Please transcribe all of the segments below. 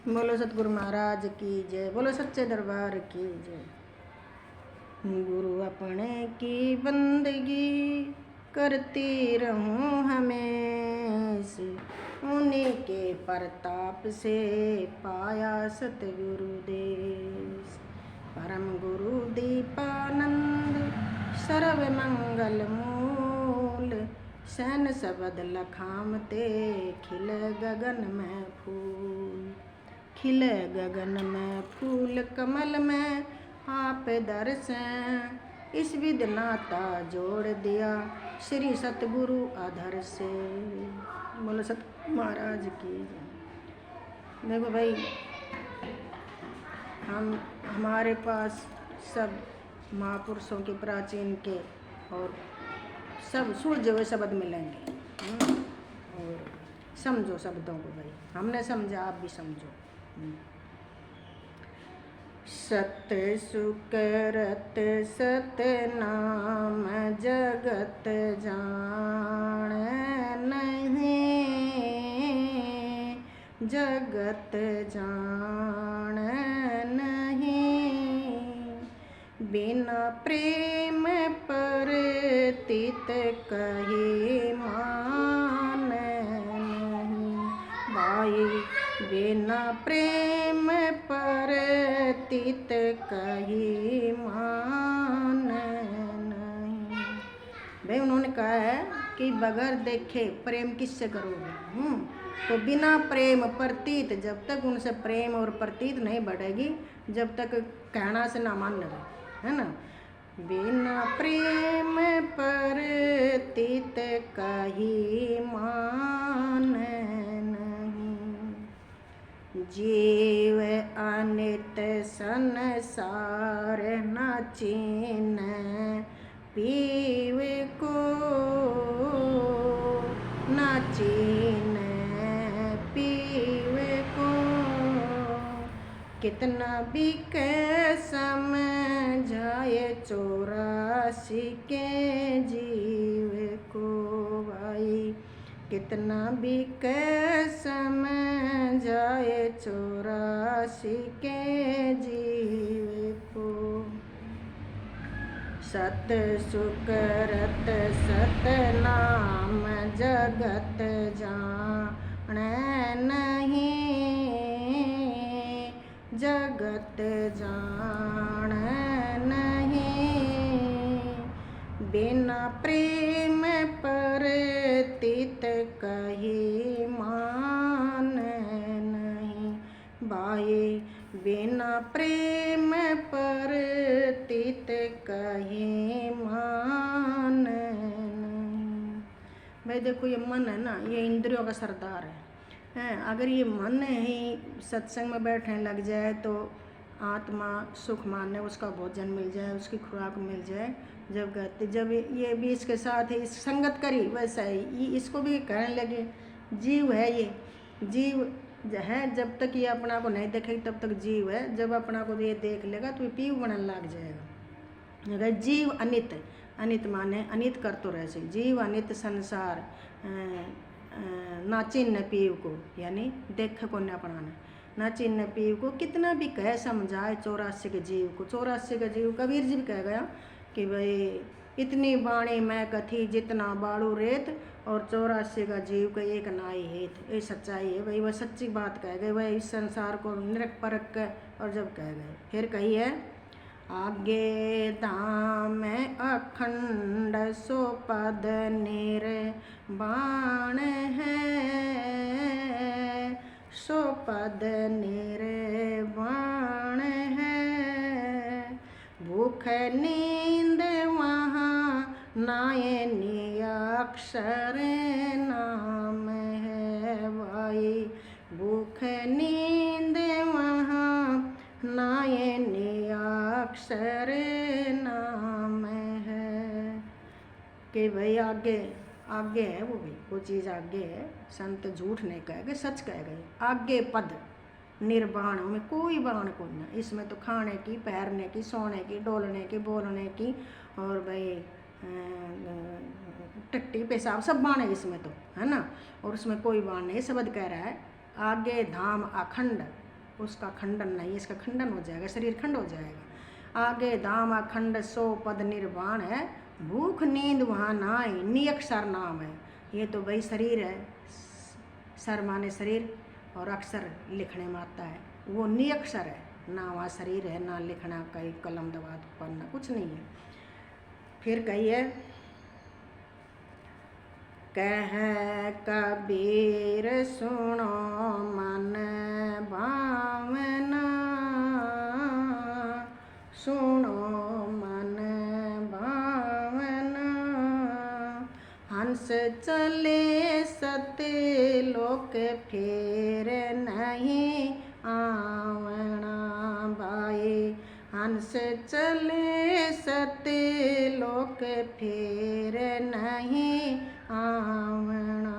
बोलो सतगुरु महाराज की जय, बोलो सच्चे दरबार की जय। गुरु अपने की बंदगी करती रहूं हमेशा, उन्हीं के प्रताप से पाया सतगुरु देश। परम गुरु दीपानंद सर्व मंगल मूल, सैन शब्द लखामते खिल गगन में फूल। खिले गगन में फूल कमल में आप दर्शन, इस विध नाता जोड़ दिया श्री सतगुरु आधर से। बोलो सत महाराज की। देखो भाई, हमारे पास सब महापुरुषों के प्राचीन के और सब सूझे हुए शब्द मिलेंगे। और समझो शब्दों को भाई, हमने समझा आप भी समझो। सत सुकरत सत नाम जगत जान नहीं, जगत जान नहीं। बिना प्रेम परतीत कही मान नहीं भाई, बिना प्रेम परतीत कही मान नहीं। भाई उन्होंने कहा है कि बगैर देखे प्रेम किससे करोगे। तो बिना प्रेम प्रतीत, जब तक उनसे प्रेम और प्रतीत नहीं बढ़ेगी, जब तक कहना से ना मान लगे, है ना। बिना प्रेम प्रतीत कही मान नहीं, जीव अनित संसार न चीन पीव को, न चीन पीव को। कितना भी समझाए 84 के जीव को भाई, कितना भी समझाए 84 के जीव को। सत सुकरत सत नाम जगत जान नहीं, जगत जान नहीं। बिना प्रेम परतीत कही मान नहीं भाई, बिना प्रेम परतीत कही मान नहीं। भाई देखो, ये मन है ना, ये इंद्रियों का सरदार है। अगर ये मन ही सत्संग में बैठने लग जाए तो आत्मा सुख माने, उसका भोजन मिल जाए, उसकी खुराक मिल जाए। जब ये भी इसके साथ ही संगत करी, वैसा ही इसको भी कहने लगे जीव है। ये जीव है, जब तक ये अपना को नहीं देखेगी तब तक जीव है। जब अपना को ये देख लेगा तो ये पीव बनने लग जाएगा। अगर जीव अनित, अनित माने अनित कर तो रहे से, जीव अनित संसार ना चिन्ह पीव को, यानी देख को न अपनाना, ना चिन्ह पीव को। कितना भी कह समझाए 84 के जीव को। 84 का जीव कबीर जी भी कह गया कि भाई इतनी बाणी मैं कथी जितना बाड़ू रेत, और 84 का जीव का एक नाई हेत। ये सच्चाई है भाई, वह सच्ची बात कह गए भाई। इस संसार को निरख परख कर और जब कह गए फिर कही है, आगे धाम अखंड सो पद निर्वाण है, सो पद निर्वाण है। भूख नींद वहाँ नायनी अक्षर नाम है भाई, भूख नींद वहाँ नायनी अक्षर नाम है। कि भाई आगे आगे है वो, भाई वो चीज़ आगे है। संत झूठ नहीं कह गए, सच कह गए। आगे पद निर्वाण में कोई बाण को ना। इसमें तो खाने की, पहनने की, सोने की, डोलने की, बोलने की, और भाई टट्टी पेशाब सब बाण है इसमें तो, है ना। और उसमें कोई बाण नहीं। शब्द कह रहा है आगे धाम अखंड, उसका खंडन नहीं, इसका खंडन हो जाएगा, शरीर खंड हो जाएगा। आगे धाम अखंड 100 पद निर्वाण है, भूख नींद वहाँ नाय, नियक्षर नाम है। ये तो भाई शरीर है, सर माने शरीर और अक्षर लिखने में आता है, वो नियक्षर है, ना वहाँ शरीर है ना लिखना, कहीं कलम दबा पढ़ना कुछ नहीं है। फिर कहिए, कह कबीर सुनो मन भावना, सुनो मन भावना, हंस चले सत्य लोक फेर नहीं आवना भाई, हंस चले सत्य लोक फेर नहीं आवना,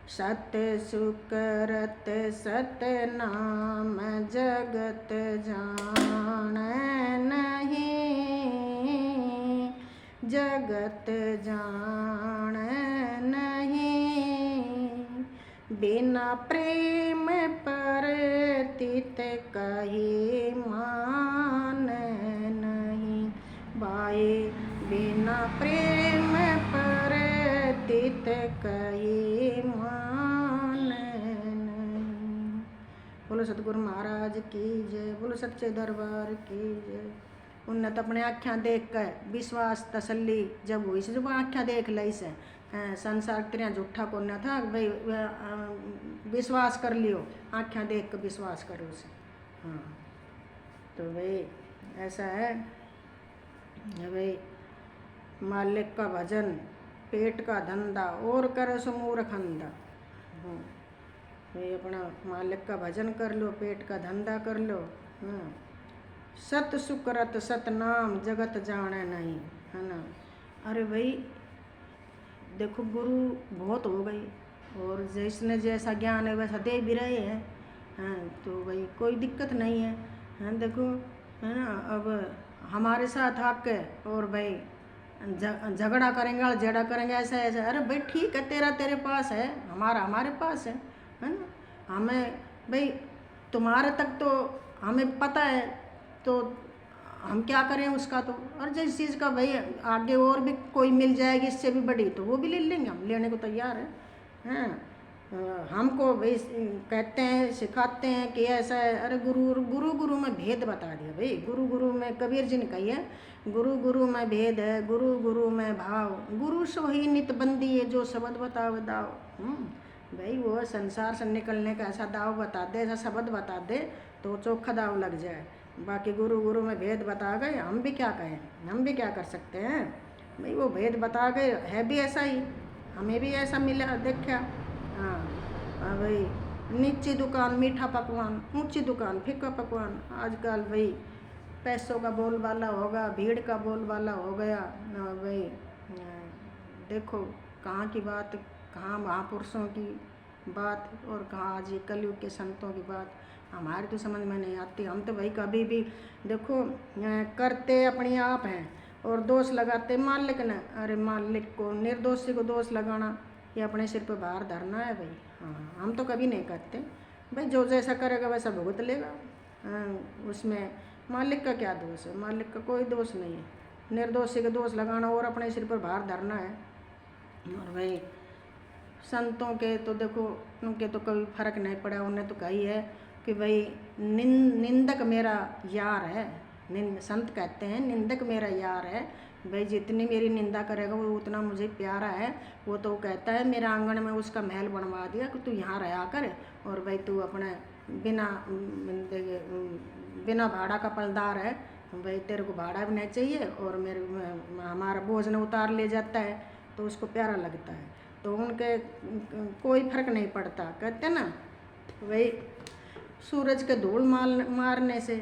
सत सुकरत सत नाम जगत जान नहीं, जगत जान नहीं, बिना प्रेम परतित कही मान नहीं भाई, बिना प्रेम परतित कही मान नहीं। बोलो सतगुरु महाराज की जय, बोलो सच्चे दरबार की जय। उनने तो अपने आँखें देख कर विश्वास तसल्ली जब हुई से, जब आँखें देख ली से संसार तेरा झूठा को न था भाई, विश्वास कर लियो, आँखें देख कर विश्वास करो उसे। हाँ तो भाई ऐसा है भाई, मालिक का भजन पेट का धंधा और कर समूर खंदा। भाई अपना मालिक का भजन कर लो, पेट का धंधा कर लो। सत सुकरत सत नाम जगत जाने नहीं, है ना। अरे भाई देखो गुरु बहुत हो गई, और जिसने जैसा ज्ञान है वैसा दे भी रहे हैं, हाँ तो भाई कोई दिक्कत नहीं है, हाँ देखो है ना। अब हमारे साथ आके और भाई झगड़ा करेंगे और झगड़ा करेंगे ऐसा ऐसा, अरे भाई ठीक है, तेरा तेरे पास है, हमारा हमारे पास है ना। हमें भाई तुम्हारे तक तो हमें पता है, तो हम क्या करें उसका तो, और जिस चीज़ का भाई आगे और भी कोई मिल जाएगी इससे भी बड़ी तो वो भी ले लेंगे, हम लेने को तैयार हैं। हमको भाई कहते हैं सिखाते हैं कि ऐसा है, अरे गुरु गुरु गुरु में भेद बता दिया भाई। गुरु गुरु में कबीर जी ने कही है, गुरु गुरु में भेद है, गुरु गुरु में भाव, गुरु सो ही नित बंदी है जो शब्द बताओ दाव। भाई वो संसार से निकलने का ऐसा दाव बता दे, ऐसा शब्द बता दे तो चोखा दाव लग जाए। बाकी गुरु गुरु में भेद बता गए, हम भी क्या कहें, हम भी क्या कर सकते हैं भाई। वो भेद बता गए, है भी ऐसा ही, हमें भी ऐसा मिला देखा। हाँ भाई, नीची दुकान मीठा पकवान, ऊंची दुकान फीका पकवान। आजकल भाई पैसों का बोलबाला होगा, भीड़ का बोलबाला हो गया भाई। देखो कहाँ की बात, कहाँ महापुरुषों की बात, और कहाँ आज कलयुग के संतों की बात, हमारे तो समझ में नहीं आती। हम तो भाई कभी भी देखो करते अपने आप हैं और दोष लगाते मालिक ने। अरे मालिक को, निर्दोषी को दोष लगाना ये अपने सिर पे भार धरना है भाई। हाँ हम तो कभी नहीं करते भाई, जो जैसा करेगा वैसा भुगत लेगा। उसमें मालिक का क्या दोष है, मालिक का कोई दोष नहीं है। निर्दोषी का दोष लगाना और अपने सिर पर भार धरना है। और भाई संतों के तो देखो, उनके तो कोई फर्क नहीं पड़ा, उन्हें तो कही है कि भाई निंदक मेरा यार है। संत कहते हैं निंदक मेरा यार है भाई, जितनी मेरी निंदा करेगा वो उतना मुझे प्यारा है। वो तो कहता है मेरे आंगन में उसका महल बनवा दिया कि तू यहाँ रहा कर, और भाई तू अपने बिना भाड़ा का पलदार है भाई, तेरे को भाड़ा भी नहीं चाहिए, और मेरे हमारा भोजन उतार ले जाता है तो उसको प्यारा लगता है। तो उनके कोई फर्क नहीं पड़ता। कहते ना भाई सूरज के धूल मारने से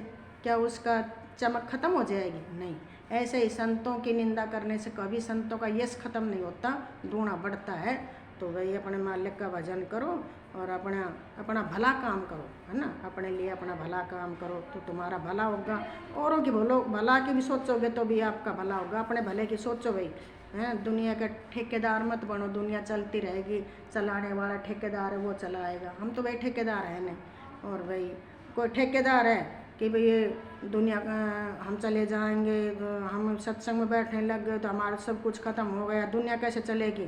क्या उसका चमक खत्म हो जाएगी, नहीं। ऐसे ही संतों की निंदा करने से कभी संतों का यश खत्म नहीं होता, दूना बढ़ता है। तो भाई अपने मालिक का भजन करो और अपना भला काम करो, है ना। अपने लिए अपना भला काम करो तो तुम्हारा भला होगा। औरों की भला की भी सोचोगे तो भी आपका भला होगा। अपने भले की सोचो भाई, हैं। दुनिया के ठेकेदार मत बनो, दुनिया चलती रहेगी, चलाने वाला ठेकेदार है वो चलाएगा। हम तो भाई ठेकेदार हैं नहीं। और भाई कोई ठेकेदार है कि भाई ये दुनिया का हम चले जाएंगे, हम सत्संग में बैठने लग गए तो हमारा सब कुछ ख़त्म हो गया, दुनिया कैसे चलेगी।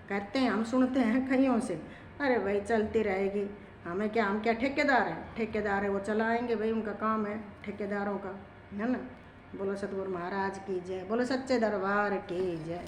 कहते हैं, हम सुनते हैं कईयों से, अरे भाई चलती रहेगी, हमें क्या, हम क्या ठेकेदार हैं, ठेकेदार है वो चलाएंगे भाई, उनका काम है ठेकेदारों का, है ना। बोलो सतगुरु महाराज की जय, बोलो सच्चे दरबार की जय।